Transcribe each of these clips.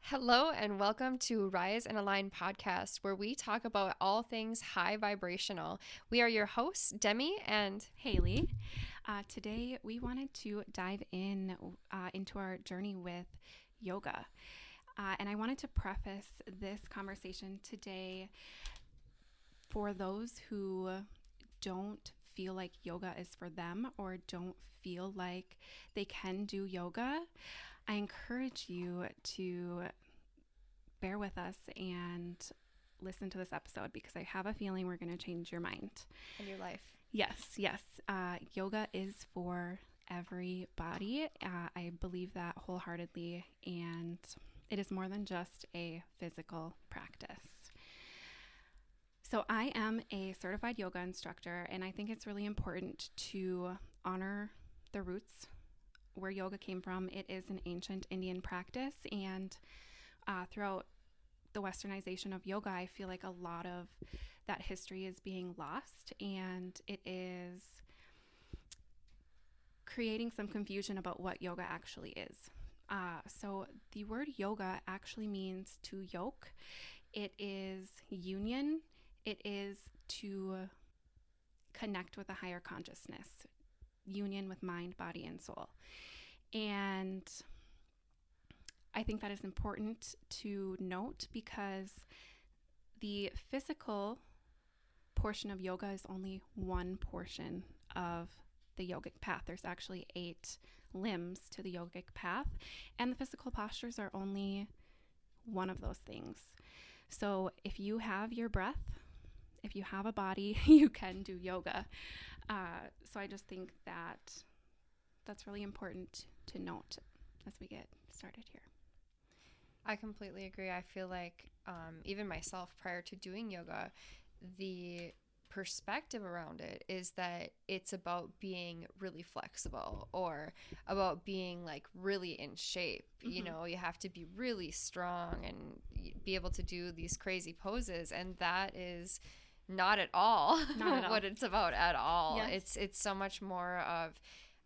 Hello and welcome to Rise and Align podcast, where we talk about all things high vibrational. We are your hosts, Demi and Halie. Today we wanted to dive into our journey with yoga. And I wanted to preface this conversation today for those who don't feel like yoga is for them or don't feel like they can do yoga. I encourage you to bear with us and listen to this episode because I have a feeling we're going to change your mind. in your life. Yes. Yoga is for everybody. I believe that wholeheartedly, and it is more than just a physical practice. So I am a certified yoga instructor, and I think it's really important to honor the roots where yoga came from. It is an ancient Indian practice, and throughout the westernization of yoga, I feel like a lot of that history is being lost, and it is creating some confusion about what yoga actually is. So the word yoga actually means to yoke. It is union. It is to connect with a higher consciousness, union with mind, body, and soul. And I think that is important to note because the physical portion of yoga is only one portion of the yogic path. There's actually 8 limbs to the yogic path, and the physical postures are only one of those things. So if you have your breath, if you have a body, you can do yoga. So I just think that that's really important to note as we get started here. I completely agree. I feel like even myself, prior to doing yoga, the perspective around it is that it's about being really flexible or about being like really in shape. You know, you have to be really strong and be able to do these crazy poses, and that is not at all what it's about at all. Yes. It's so much more of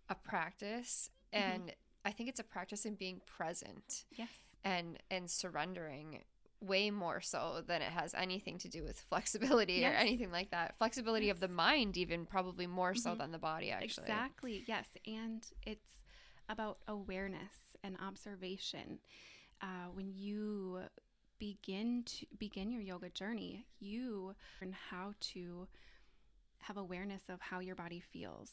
a practice, and I think it's a practice in being present. Yes. And surrendering way more so than it has anything to do with flexibility Yes. or anything like that. Flexibility Yes. of the mind even probably more so than the body, actually. Exactly. Yes. And it's about awareness and observation. When you begin your yoga journey, you learn how to have awareness of how your body feels,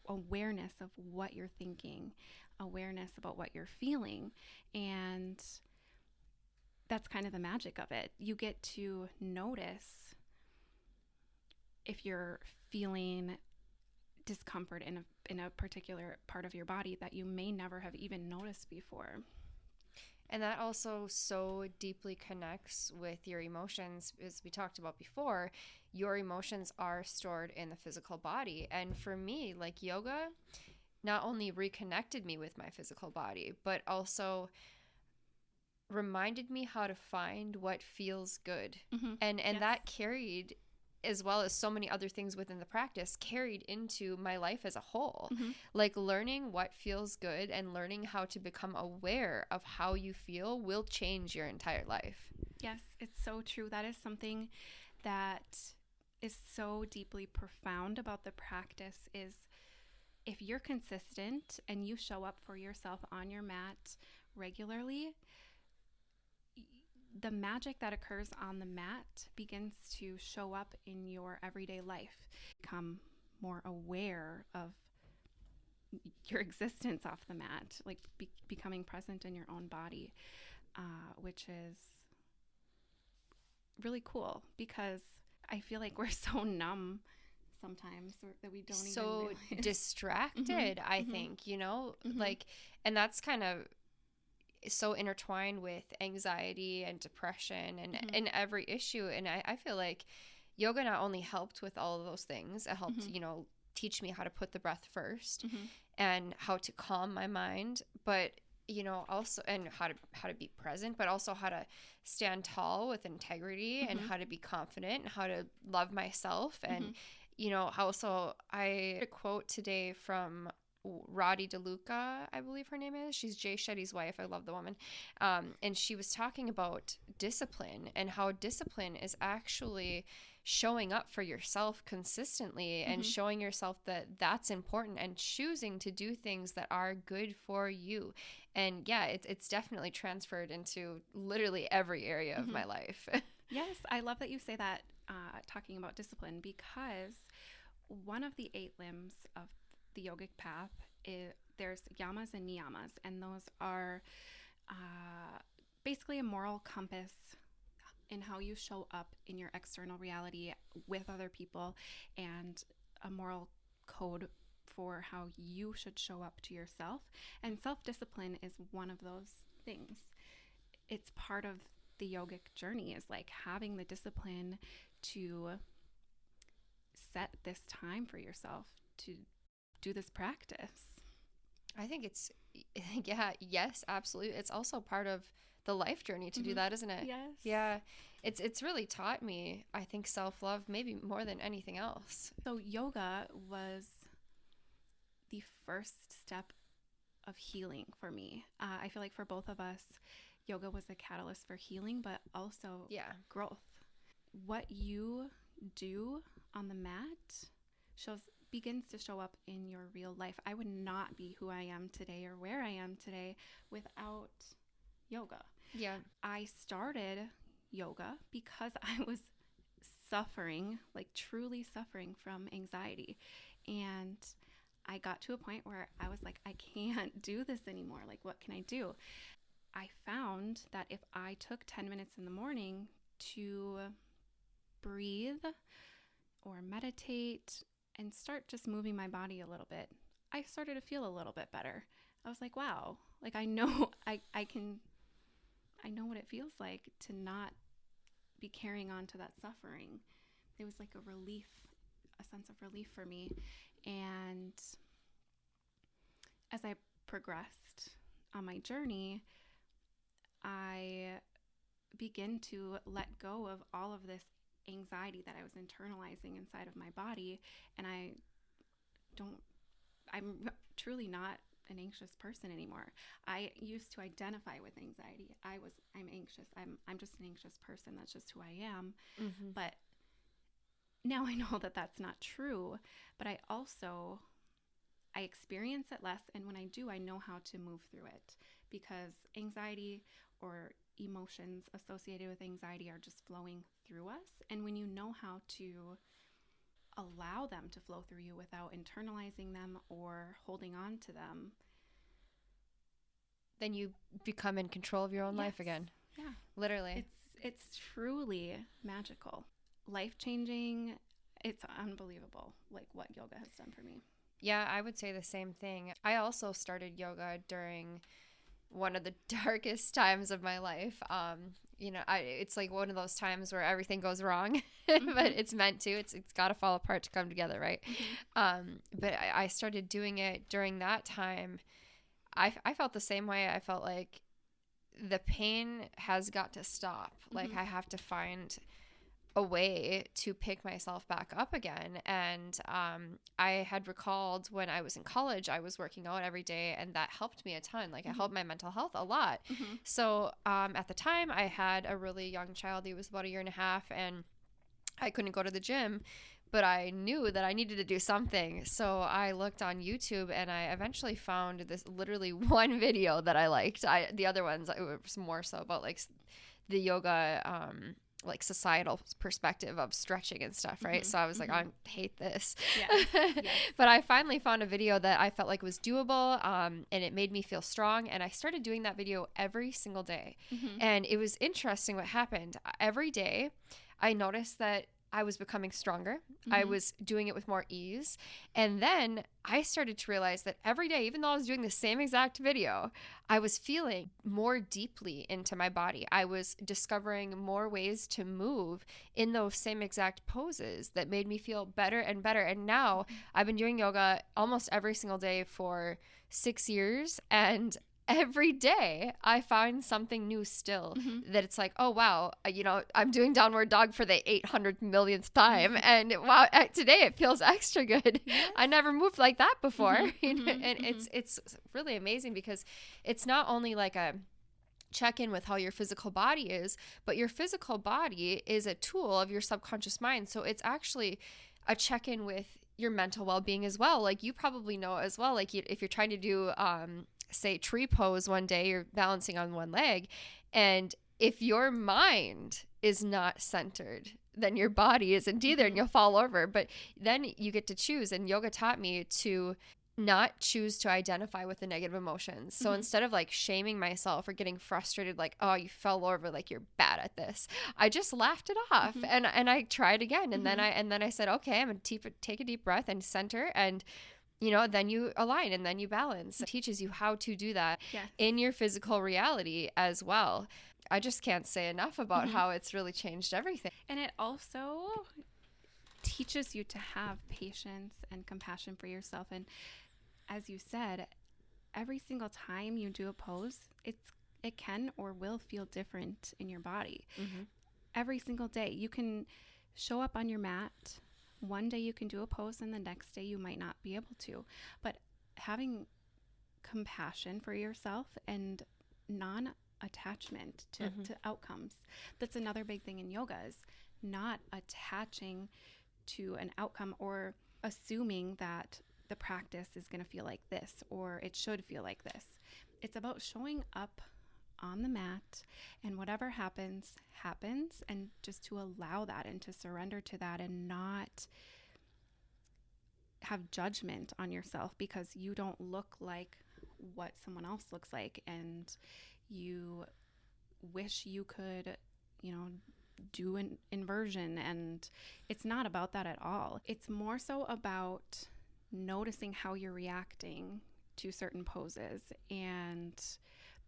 awareness of what you're thinking, awareness about what you're feeling, and that's kind of the magic of it. You get to notice if you're feeling discomfort in a particular part of your body that you may never have even noticed before. And that also so deeply connects with your emotions. As we talked about before, your emotions are stored in the physical body. And for me, like, yoga not only reconnected me with my physical body, but also reminded me how to find what feels good. And Yes. that carried, as well as so many other things within the practice, carried into my life as a whole. Like, learning what feels good and learning how to become aware of how you feel will change your entire life. Yes, it's so true. That is something that is so deeply profound about the practice is if you're consistent and you show up for yourself on your mat regularly, the magic that occurs on the mat begins to show up in your everyday life. Become more aware of your existence off the mat, like becoming present in your own body, which is really cool because I feel like we're so numb sometimes that we don't so even realize. distracted. I think, you know, like, and that's kind of so intertwined with anxiety and depression and every issue. And I feel like yoga not only helped with all of those things, it helped, you know, teach me how to put the breath first and how to calm my mind, but you know, also, and how to be present, but also how to stand tall with integrity and how to be confident and how to love myself. And you know, also, I read a quote today from Roddy DeLuca, I believe her name is. She's Jay Shetty's wife. I love the woman. And she was talking about discipline and how discipline is actually showing up for yourself consistently and showing yourself that that's important and choosing to do things that are good for you. And yeah, it's definitely transferred into literally every area of my life. Yes, I love that you say that, talking about discipline, because one of the 8 limbs of the yogic path is, there's yamas and niyamas, and those are basically a moral compass in how you show up in your external reality with other people, and a moral code for how you should show up to yourself. And self-discipline is one of those things. It's part of the yogic journey, is like having the discipline to set this time for yourself to do this practice. I think it's, yeah, yes, absolutely. It's also part of the life journey to do that, isn't it? Yes. Yeah. It's really taught me, I think, self-love maybe more than anything else. So yoga was the first step of healing for me. I feel like for both of us, yoga was a catalyst for healing, but also growth. What you do on the mat begins to show up in your real life. I would not be who I am today or where I am today without yoga. Yeah. I started yoga because I was suffering, like truly suffering from anxiety. And I got to a point where I was like, I can't do this anymore. Like, what can I do? I found that if I took 10 minutes in the morning to breathe or meditate and start just moving my body a little bit, I started to feel a little bit better. I was like, wow, like I know I know what it feels like to not be carrying on to that suffering. It was like a relief, a sense of relief for me. And as I progressed on my journey, I began to let go of all of this anxiety that I was internalizing inside of my body. And I'm truly not an anxious person anymore. I used to identify with anxiety. I'm anxious. I'm just an anxious person. That's just who I am. But now I know that that's not true. But I experience it less. And when I do, I know how to move through it, because anxiety or emotions associated with anxiety are just flowing through us. And when you know how to allow them to flow through you without internalizing them or holding on to them, then you become in control of your own life again. Yeah. Literally. It's truly magical. Life-changing. It's unbelievable, like what yoga has done for me. Yeah, I would say the same thing. I also started yoga during one of the darkest times of my life. It's like one of those times where everything goes wrong, but it's meant to. It's got to fall apart to come together, right? But I started doing it during that time. I felt the same way. I felt like the pain has got to stop. Like I have to find a way to pick myself back up again. And I had recalled when I was in college, I was working out every day, and that helped me a ton. Like it helped my mental health a lot. So at the time, I had a really young child. He was about 1.5 years, and I couldn't go to the gym, but I knew that I needed to do something. So I looked on YouTube, and I eventually found this literally one video that I liked. The other ones, it was more so about like the yoga, like societal perspective of stretching and stuff, right? So I was like, I hate this. Yes. But I finally found a video that I felt like was doable, and it made me feel strong. And I started doing that video every single day. And it was interesting what happened. Every day, I noticed that I was becoming stronger. I was doing it with more ease. And then I started to realize that every day, even though I was doing the same exact video, I was feeling more deeply into my body. I was discovering more ways to move in those same exact poses that made me feel better and better. And now I've been doing yoga almost every single day for 6 years, and every day I find something new still, that it's like, oh, wow, I'm doing downward dog for the 800 millionth time. And wow, today it feels extra good. Yes. I never moved like that before. And it's really amazing, because it's not only like a check in with how your physical body is, but your physical body is a tool of your subconscious mind. So it's actually a check in with your mental well-being as well. Like, you probably know as well, like if you're trying to do, say, tree pose one day, you're balancing on one leg, and if your mind is not centered, then your body isn't either, and you'll fall over. But then you get to choose, and yoga taught me to not choose to identify with the negative emotions. So instead of like shaming myself or getting frustrated, like, oh, you fell over, like you're bad at this, I just laughed it off, and I tried again, and then I said, okay, I'm gonna take a deep breath and center, and then you align, and then you balance. It teaches you how to do that in your physical reality as well. I just can't say enough about how it's really changed everything. And it also teaches you to have patience and compassion for yourself. And as you said, every single time you do a pose, it can or will feel different in your body. Every single day. You can show up on your mat. One day you can do a pose, and the next day you might not be able to. But having compassion for yourself and non-attachment to outcomes. That's another big thing in yoga, is not attaching to an outcome or assuming that the practice is going to feel like this or it should feel like this. It's about showing up on the mat, and whatever happens, and just to allow that and to surrender to that, and not have judgment on yourself because you don't look like what someone else looks like, and you wish you could, do an inversion. And it's not about that at all. It's more so about noticing how you're reacting to certain poses and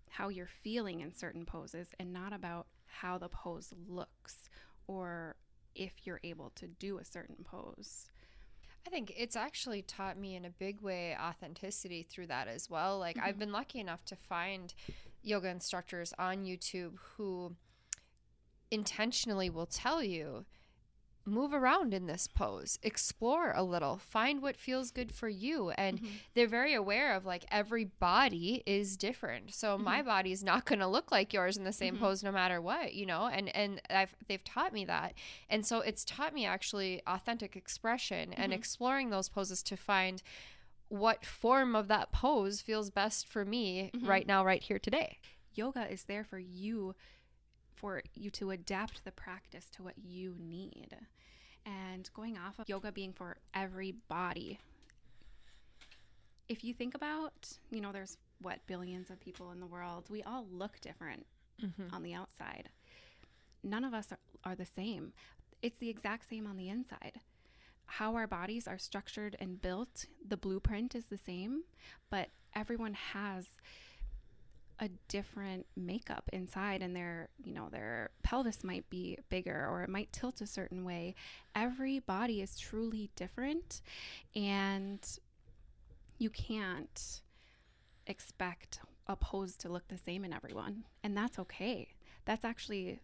how you're feeling in certain poses, and not about how the pose looks or if you're able to do a certain pose. I think it's actually taught me in a big way authenticity through that as well. Like, I've been lucky enough to find yoga instructors on YouTube who intentionally will tell you, move around in this pose, explore a little, find what feels good for you. And they're very aware of, like, every body is different. So my body is not going to look like yours in the same pose no matter what, and they've taught me that. And so it's taught me actually authentic expression and exploring those poses to find what form of that pose feels best for me right now, right here today. Yoga is there for you to adapt the practice to what you need. And going off of yoga being for every body, if you think about, there's billions of people in the world. We all look different on the outside. None of us are the same. It's the exact same on the inside. How our bodies are structured and built, the blueprint is the same, but everyone has a different makeup inside, and their pelvis might be bigger, or it might tilt a certain way. Every body is truly different, and you can't expect a pose to look the same in everyone, and that's okay. That's actually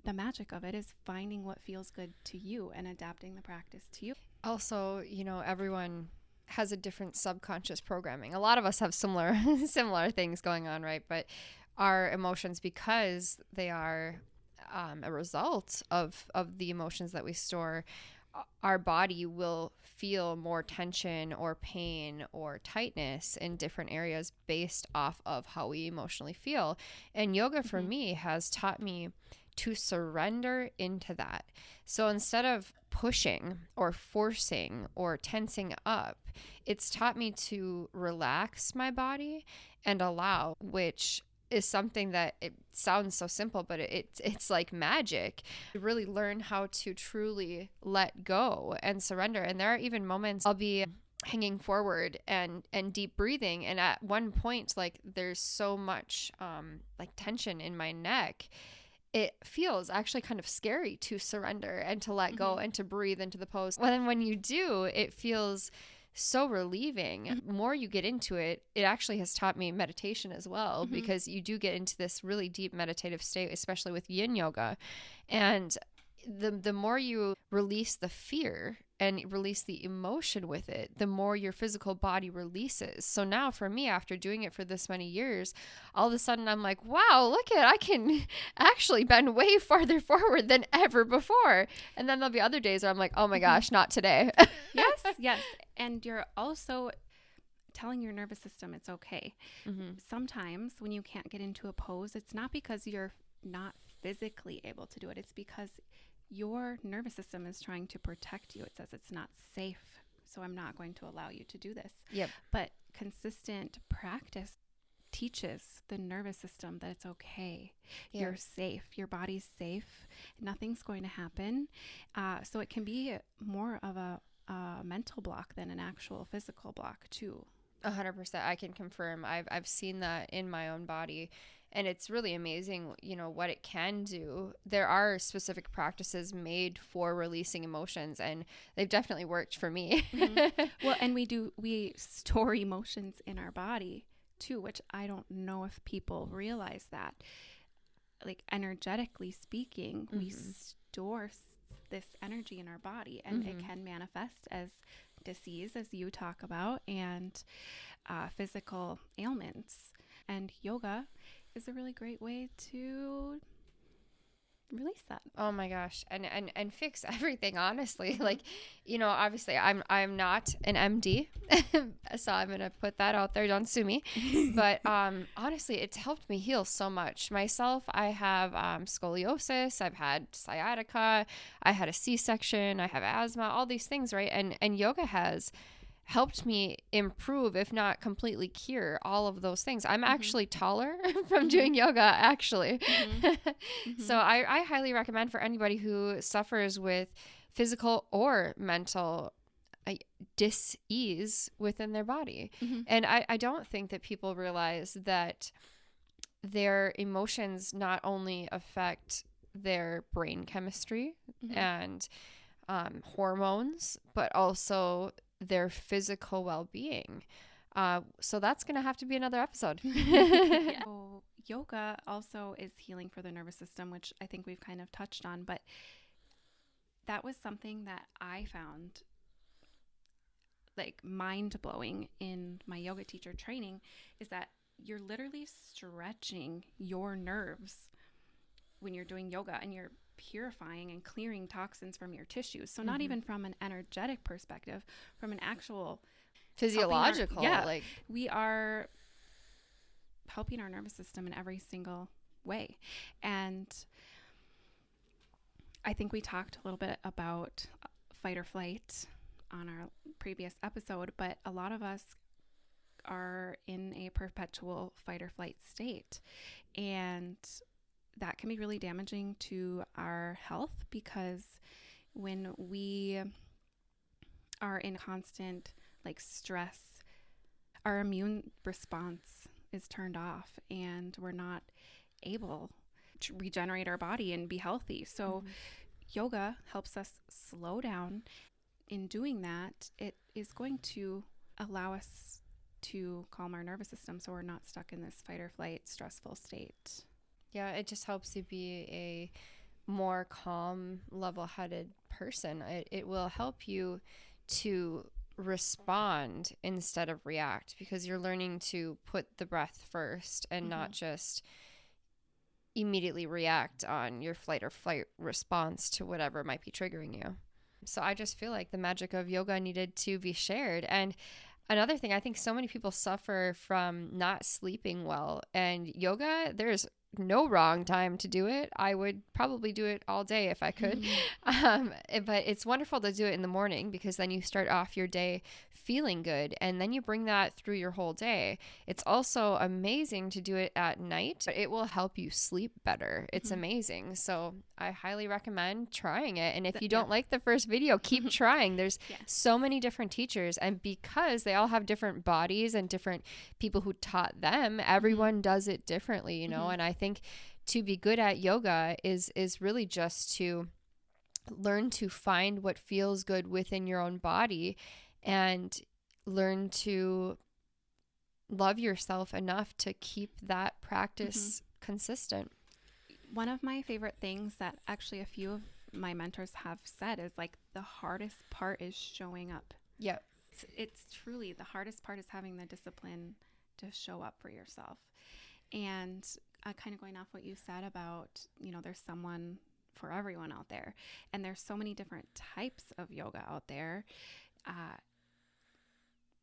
the magic of it, is finding what feels good to you and adapting the practice to you. Also, everyone has a different subconscious programming. A lot of us have similar things going on, right? But our emotions, because they are a result of the emotions that we store, our body will feel more tension or pain or tightness in different areas based off of how we emotionally feel. And yoga for me has taught me to surrender into that. So instead of pushing or forcing or tensing up, it's taught me to relax my body and allow, which is something that it sounds so simple, but it's like magic. You really learn how to truly let go and surrender. And there are even moments I'll be hanging forward and deep breathing, and at one point, like, there's so much like tension in my neck. It feels actually kind of scary to surrender and to let go and to breathe into the pose. Well, then when you do, it feels so relieving. The more you get into it, it actually has taught me meditation as well, because you do get into this really deep meditative state, especially with yin yoga. And the more you release the fear and release the emotion with it, the more your physical body releases. So now for me, after doing it for this many years, all of a sudden I'm like, wow, look at, I can actually bend way farther forward than ever before. And then there'll be other days where I'm like, oh my gosh, not today. Yes. And you're also telling your nervous system it's okay. Sometimes when you can't get into a pose, it's not because you're not physically able to do it. It's because your nervous system is trying to protect you. It says it's not safe, so I'm not going to allow you to do this. Yep. But consistent practice teaches the nervous system that it's okay. Yep. You're safe. Your body's safe. Nothing's going to happen. So it can be more of a mental block than an actual physical block too. 100%. I can confirm. I've seen that in my own body. And it's really amazing, what it can do. There are specific practices made for releasing emotions, and they've definitely worked for me. Well, and we store emotions in our body too, which I don't know if people realize that. Like, energetically speaking, we store this energy in our body, and it can manifest as disease, as you talk about, and physical ailments. And yoga is a really great way to release that. Oh my gosh. And fix everything, honestly. Like, obviously I'm not an MD, so I'm going to put that out there. Don't sue me. But honestly, it's helped me heal so much. Myself, I have scoliosis, I've had sciatica, I had a C-section, I have asthma, all these things, right? And yoga has helped me improve, if not completely cure, all of those things. I'm actually taller from doing yoga, actually. So I highly recommend for anybody who suffers with physical or mental dis-ease within their body. And I don't think that people realize that their emotions not only affect their brain chemistry and hormones, but also their physical well-being. So that's going to have to be another episode. So yoga also is healing for the nervous system, which I think we've kind of touched on, but that was something that I found like mind-blowing in my yoga teacher training, is that you're literally stretching your nerves when you're doing yoga, and you're purifying and clearing toxins from your tissues. So not even from an energetic perspective, from an actual physiological, like we are helping our nervous system in every single way. And I think we talked a little bit about fight or flight on our previous episode, but a lot of us are in a perpetual fight or flight state, and that can be really damaging to our health, because when we are in constant stress, our immune response is turned off and we're not able to regenerate our body and be healthy. So yoga helps us slow down. In doing that, it is going to allow us to calm our nervous system so we're not stuck in this fight or flight stressful state. Yeah, it just helps you be a more calm, level-headed person. It will help you to respond instead of react, because you're learning to put the breath first and not just immediately react on your flight or flight response to whatever might be triggering you. So I just feel like the magic of yoga needed to be shared. And another thing, I think so many people suffer from not sleeping well, and yoga, there's no wrong time to do it. I would probably do it all day if I could. But it's wonderful to do it in the morning, because then you start off your day feeling good, and then you bring that through your whole day. It's also amazing to do it at night, but it will help you sleep better. It's amazing. So I highly recommend trying it. And if you don't like the first video, keep trying. There's so many different teachers, and because they all have different bodies and different people who taught them, everyone does it differently, you know? And I think to be good at yoga is really just to learn to find what feels good within your own body. And learn to love yourself enough to keep that practice consistent. One of my favorite things that actually a few of my mentors have said is like the hardest part is showing up. Yeah. It's truly the hardest part is having the discipline to show up for yourself. And kind of going off what you said about, you know, there's someone for everyone out there. And there's so many different types of yoga out there.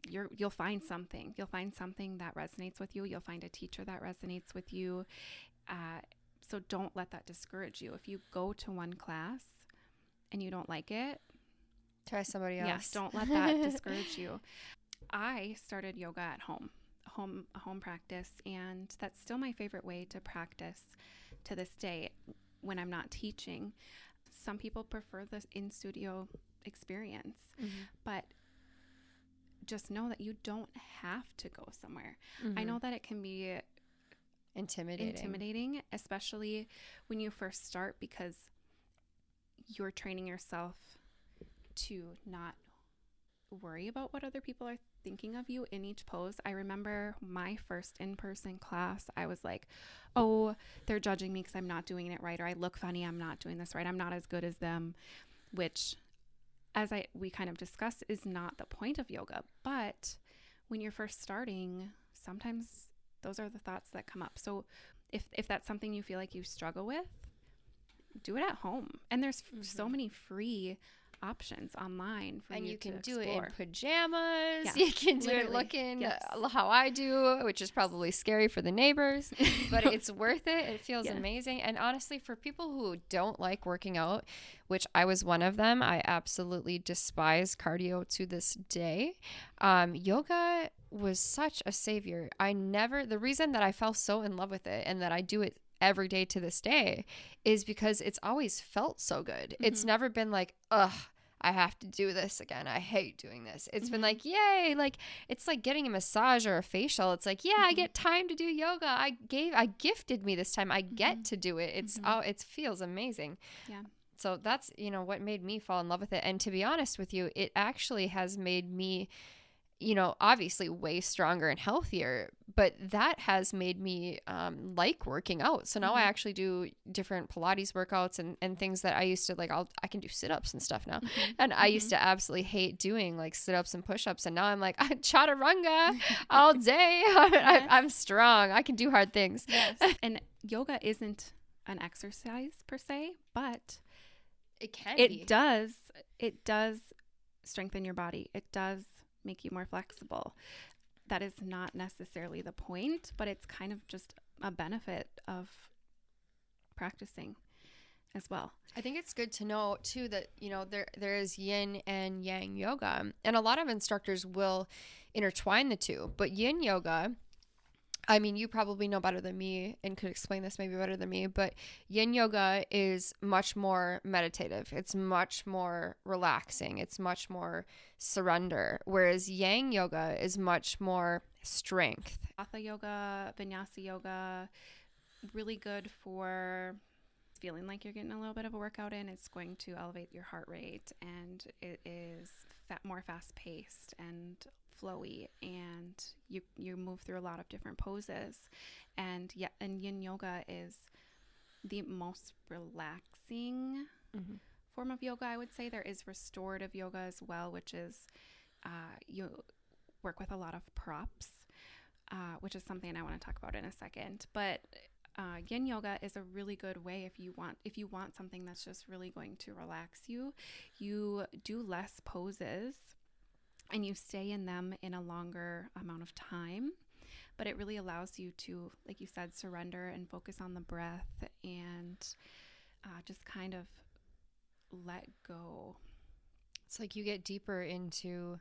You'll find something. You'll find something that resonates with you. You'll find a teacher that resonates with you. So don't let that discourage you. If you go to one class and you don't like it, try somebody else. Yes, don't let that discourage you. I started yoga at home, a home practice, and that's still my favorite way to practice to this day when I'm not teaching. Some people prefer the in-studio experience, but just know that you don't have to go somewhere. I know that it can be intimidating, especially when you first start, because you're training yourself to not worry about what other people are thinking of you in each pose. I remember my first in-person class, I was like, oh, they're judging me because I'm not doing it right, or I look funny, I'm not doing this right, I'm not as good as them, which we kind of discussed is not the point of yoga. But when you're first starting, sometimes those are the thoughts that come up. So if that's something you feel like you struggle with, do it at home. And there's so many free options online for and you you can to do explore. it in pajamas. Yeah, you can do literally. it looking Yes. how I do, which is probably scary for the neighbors, but it's worth it. It feels Yes. amazing. And honestly, for people who don't like working out, which I was one of them, I absolutely despise cardio to this day. Yoga was such a savior. The reason that I fell so in love with it and that I do it every day to this day is because it's always felt so good. It's never been like, ugh, I have to do this again. I hate doing this. It's been like, yay. Like, it's like getting a massage or a facial. It's like, yeah, I get time to do yoga. I gifted me this time. I get to do it. It feels amazing. Yeah. So that's, what made me fall in love with it. And to be honest with you, it actually has made me, obviously way stronger and healthier, but that has made me like working out. So now I actually do different Pilates workouts and things that I used to like, I can do sit-ups and stuff now. And I used to absolutely hate doing like sit-ups and push-ups. And now I'm like, chaturanga all day. I'm strong. I can do hard things. Yes. And yoga isn't an exercise per se, but it does strengthen your body. It does make you more flexible. That is not necessarily the point, but it's kind of just a benefit of practicing as well. I think it's good to know too that, there is yin and yang yoga, and a lot of instructors will intertwine the two, but yin yoga, I mean, you probably know better than me and could explain this maybe better than me, but yin yoga is much more meditative. It's much more relaxing. It's much more surrender. Whereas yang yoga is much more strength. Hatha yoga, vinyasa yoga, really good for feeling like you're getting a little bit of a workout in. It's going to elevate your heart rate, and it is more fast-paced and flowy, and you move through a lot of different poses. And yin yoga is the most relaxing form of yoga, I would say. There is restorative yoga as well, which is you work with a lot of props, which is something I want to talk about in a second. But yin yoga is a really good way if you want something that's just really going to relax you. You do less poses and you stay in them in a longer amount of time, but it really allows you to, like you said, surrender and focus on the breath and just kind of let go. It's like you get deeper into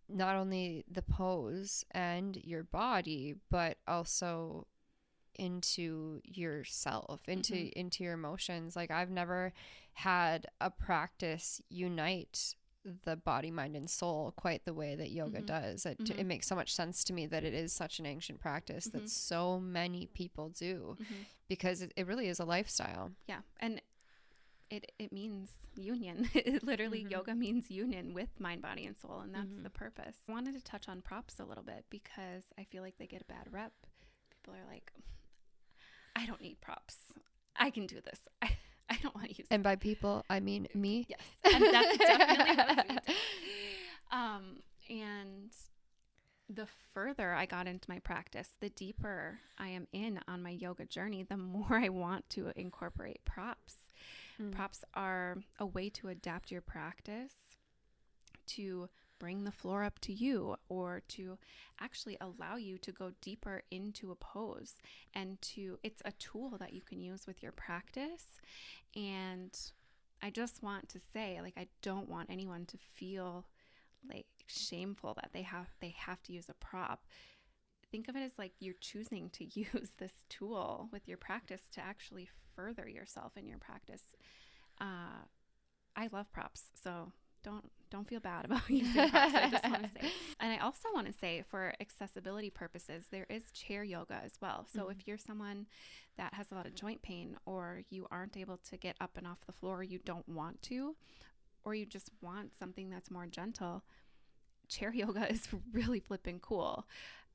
not only the pose and your body, but also into yourself, into your emotions. Like, I've never had a practice unite the body, mind, and soul quite the way that yoga does. It makes so much sense to me that it is such an ancient practice that so many people do, because it really is a lifestyle. Yeah. And it means union. It literally, yoga means union with mind, body, and soul, and that's the purpose. I wanted to touch on props a little bit because I feel like they get a bad rep. People are like, I don't need props. I can do this. I don't want to use And by people, I mean me. Yes. And that's definitely what we do. And the further I got into my practice, the deeper I am in on my yoga journey, the more I want to incorporate props. Props are a way to adapt your practice to bring the floor up to you, or to actually allow you to go deeper into a pose, and it's a tool that you can use with your practice. And I just want to say, like, I don't want anyone to feel like shameful that they have to use a prop. Think of it as like you're choosing to use this tool with your practice to actually further yourself in your practice. I love props, so don't feel bad about using props. I just want to say. And I also want to say, for accessibility purposes, there is chair yoga as well. So if you're someone that has a lot of joint pain, or you aren't able to get up and off the floor, you don't want to, or you just want something that's more gentle, chair yoga is really flipping cool,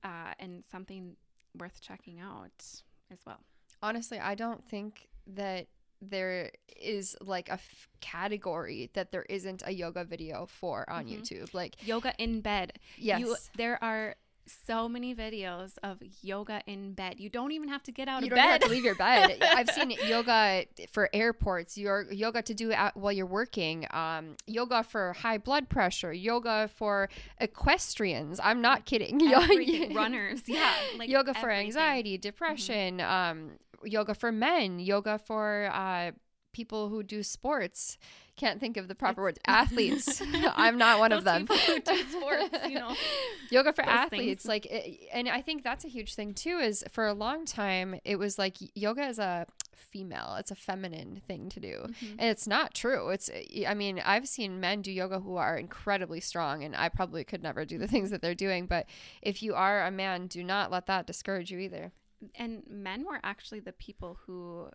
and something worth checking out as well. Honestly, I don't think that there is like a category that there isn't a yoga video for on YouTube. Like yoga in bed. Yes. There are so many videos of yoga in bed. You don't even have to get out of bed. You don't have to leave your bed. I've seen yoga for airports, yoga to do while you're working, yoga for high blood pressure, yoga for equestrians. I'm not kidding. Runners. Yeah. Like yoga for anxiety, depression, yoga for men, yoga for people who do sports. Can't think of the proper words. Athletes. I'm not one of them. People who do sports, Yoga for athletes. Like, and I think that's a huge thing too, is for a long time, it was like yoga is a female, it's a feminine thing to do. And it's not true. I mean, I've seen men do yoga who are incredibly strong, and I probably could never do the things that they're doing. But if you are a man, do not let that discourage you either. And men were actually the people who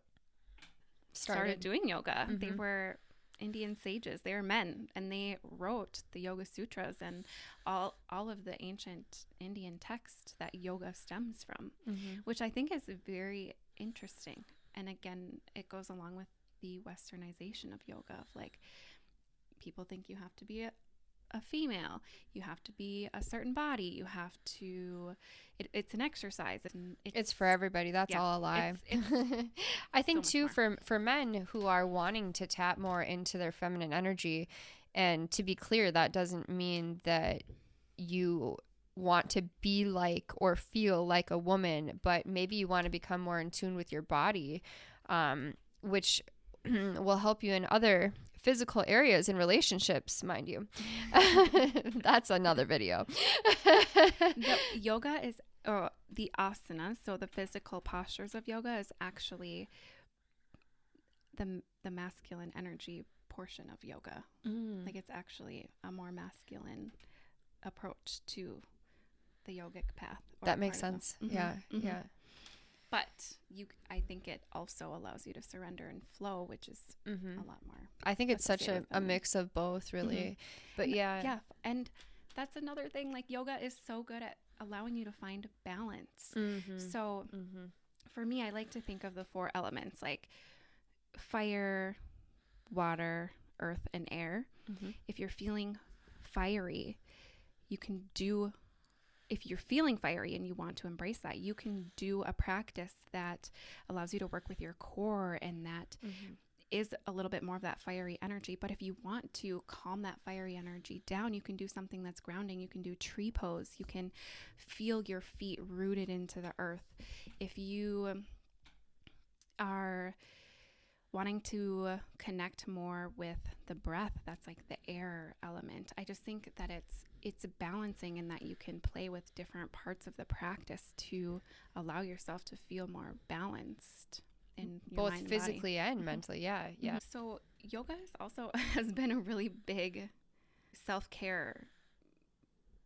started doing yoga. They were Indian sages. They were men, and they wrote the Yoga Sutras and all of the ancient Indian text that yoga stems from, which I think is very interesting. And again, it goes along with the westernization of yoga, of like, people think you have to be a female, you have to be a certain body, you have to, it's an exercise. It's for everybody. That's all a lie. I think so too, for men who are wanting to tap more into their feminine energy, and to be clear, that doesn't mean that you want to be like or feel like a woman, but maybe you want to become more in tune with your body, which will help you in other physical areas in relationships, mind you. That's another video. The yoga is, the asana, so the physical postures of yoga, is actually the masculine energy portion of yoga. Like, it's actually a more masculine approach to the yogic path. That makes sense. Yeah. But I think it also allows you to surrender and flow, which is a lot more. I think it's such a mix of both, really. But yeah. And that's another thing. Like, yoga is so good at allowing you to find balance. So for me, I like to think of the 4 elements, like fire, water, earth, and air. If you're feeling fiery, if you're feeling fiery and you want to embrace that, you can do a practice that allows you to work with your core, and that is a little bit more of that fiery energy. But if you want to calm that fiery energy down, you can do something that's grounding. You can do tree pose. You can feel your feet rooted into the earth. If you are wanting to connect more with the breath, that's like the air element. I just think that it's balancing, in that you can play with different parts of the practice to allow yourself to feel more balanced in your both mind and physically body. and mentally. Yeah. So yoga has been a really big self-care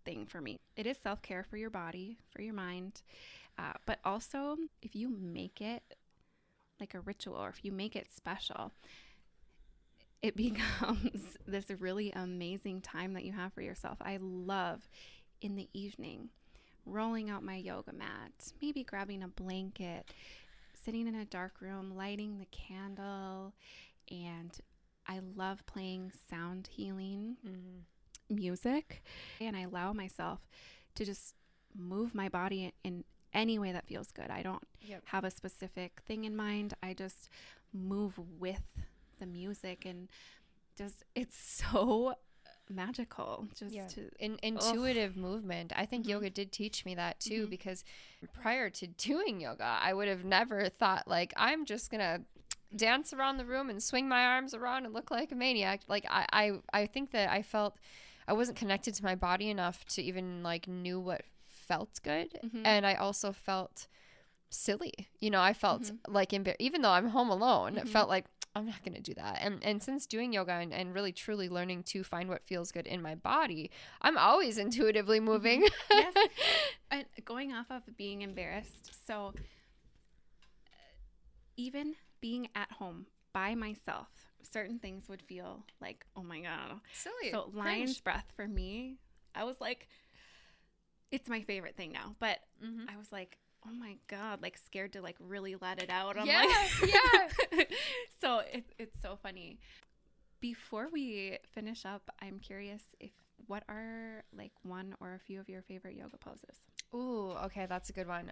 thing for me. It is self-care for your body, for your mind, but also if you make it like a ritual, or if you make it special, it becomes this really amazing time that you have for yourself. I love in the evening rolling out my yoga mat, maybe grabbing a blanket, sitting in a dark room, lighting the candle, and I love playing sound healing music, and I allow myself to just move my body in any way that feels good. I don't have a specific thing in mind. I just move with the music, and just it's so magical intuitive movement. I think yoga did teach me that too, because prior to doing yoga, I would have never thought like I'm just gonna dance around the room and swing my arms around and look like a maniac. Like I think that I felt I wasn't connected to my body enough to even like knew what felt good. And I also felt silly, I felt like even though I'm home alone, it felt like I'm not going to do that. And since doing yoga and really truly learning to find what feels good in my body, I'm always intuitively moving. Yes. And going off of being embarrassed. So even being at home by myself, certain things would feel like, oh my God. Silly. So lion's breath for me, I was like, it's my favorite thing now. But I was like, oh my God, like scared to like really let it out. I'm like, So it's so funny. Before we finish up, I'm curious what are like one or a few of your favorite yoga poses? Ooh, okay, that's a good one.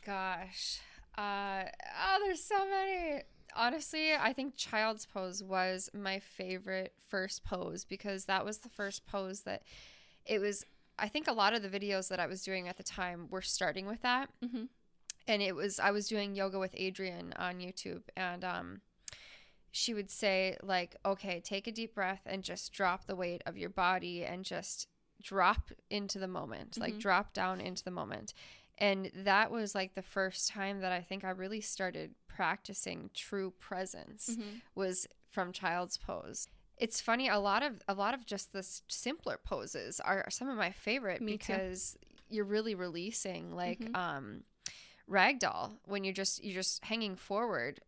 Gosh. There's so many. Honestly, I think child's pose was my favorite first pose, because that was the first pose that it was. I think a lot of the videos that I was doing at the time were starting with that. And I was doing yoga with Adrienne on YouTube, and she would say like, okay, take a deep breath and just drop the weight of your body and just drop into the moment, like drop down into the moment. And that was like the first time that I think I really started practicing true presence was from child's pose. It's funny, a lot of just the simpler poses are some of my favorite. Me because too. You're really releasing, like ragdoll when you're just hanging forward.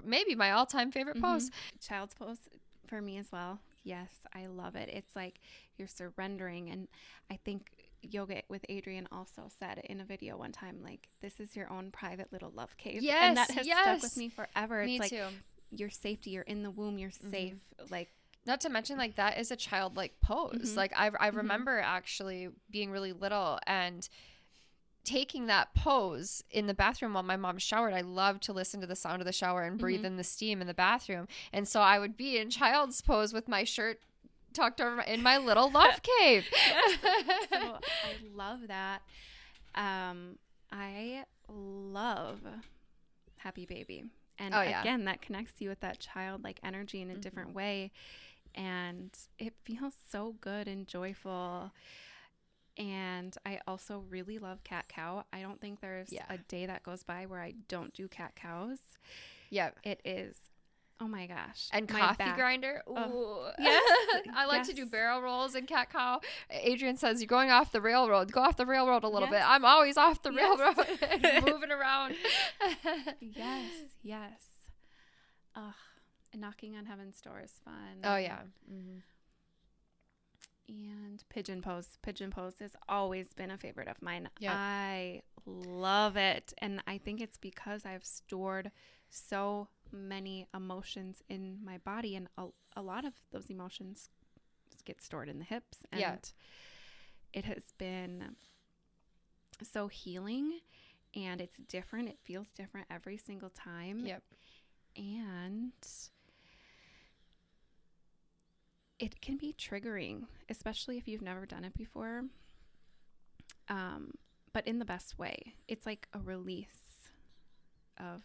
Maybe my all-time favorite pose. Child's pose for me as well. Yes, I love it. It's like you're surrendering, and I think yoga with Adrienne also said in a video one time, like, this is your own private little love cave. Yes, and that has stuck with me forever. Me it's too. Like your safety, you're in the womb, you're safe. Like, not to mention, like, that is a childlike pose. Like I remember actually being really little and taking that pose in the bathroom while my mom showered. I loved to listen to the sound of the shower and breathe in the steam in the bathroom. And so I would be in child's pose with my shirt tucked over in my little love cave. So I love that. I love Happy Baby. And again, that connects you with that childlike energy in a different way. And it feels so good and joyful. And I also really love cat cow. I don't think there's a day that goes by where I don't do cat cows. Yeah. It is. Oh my gosh. And coffee grinder. Ooh. Oh. Yes. I like to do barrel rolls in cat cow. Adrienne says, you're going off the railroad. Go off the railroad a little bit. I'm always off the railroad and moving around. Yes. Ugh. Knocking on heaven's door is fun. Oh, yeah. And pigeon pose. Pigeon pose has always been a favorite of mine. Yep. I love it. And I think it's because I've stored so many emotions in my body, and a lot of those emotions get stored in the hips. And it has been so healing, and it's different. It feels different every single time. Yep. And it can be triggering, especially if you've never done it before. But in the best way. It's like a release of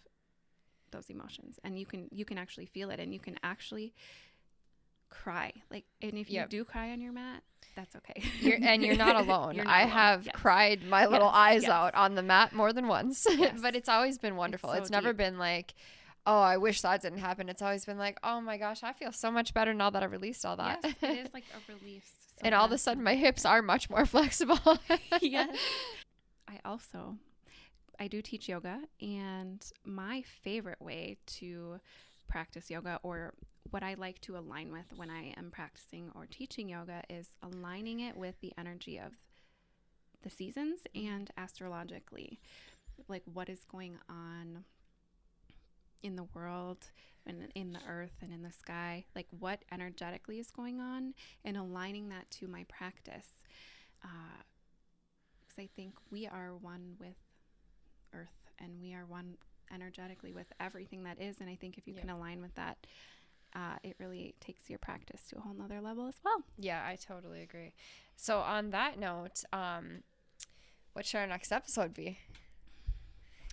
those emotions, and you can actually feel it, and you can actually cry. Like, and if you do cry on your mat, that's okay. You're not alone. I have cried my little eyes out on the mat more than once. But it's always been wonderful. It's never been like, oh, I wish that didn't happen. It's always been like, oh my gosh, I feel so much better now that I released all that. Yes, it is like a release. So and all of a sudden my hips are much more flexible. Yes. I do teach yoga, and my favorite way to practice yoga, or what I like to align with when I am practicing or teaching yoga, is aligning it with the energy of the seasons and astrologically, like what is going on in the world and in the earth and in the sky, like what energetically is going on, and aligning that to my practice. Because I think we are one with earth, and we are one energetically with everything that is. And I think if you can align with that, it really takes your practice to a whole nother level as well. Yeah, I totally agree. So on that note, what should our next episode be?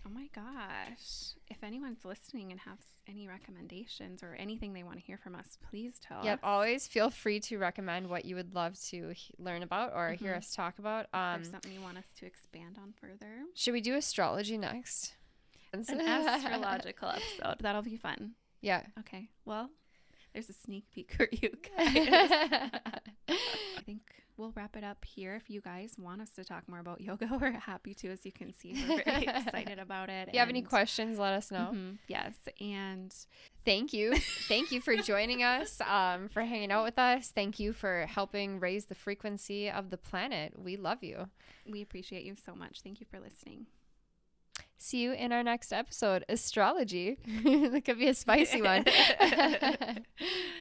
Oh my gosh. If anyone's listening and has any recommendations or anything they want to hear from us, please tell us. Yep, always feel free to recommend what you would love to learn about or hear us talk about. If there's something you want us to expand on further. Should we do astrology next? An astrological episode. That'll be fun. Yeah. Okay. Well, there's a sneak peek for you guys. I think we'll wrap it up here. If you guys want us to talk more about yoga, we're happy to. As you can see, we're very excited about it. If you have any questions, let us know. Yes. And thank you. Thank you for joining us, for hanging out with us. Thank you for helping raise the frequency of the planet. We love you. We appreciate you so much. Thank you for listening. See you in our next episode, astrology. That could be a spicy one.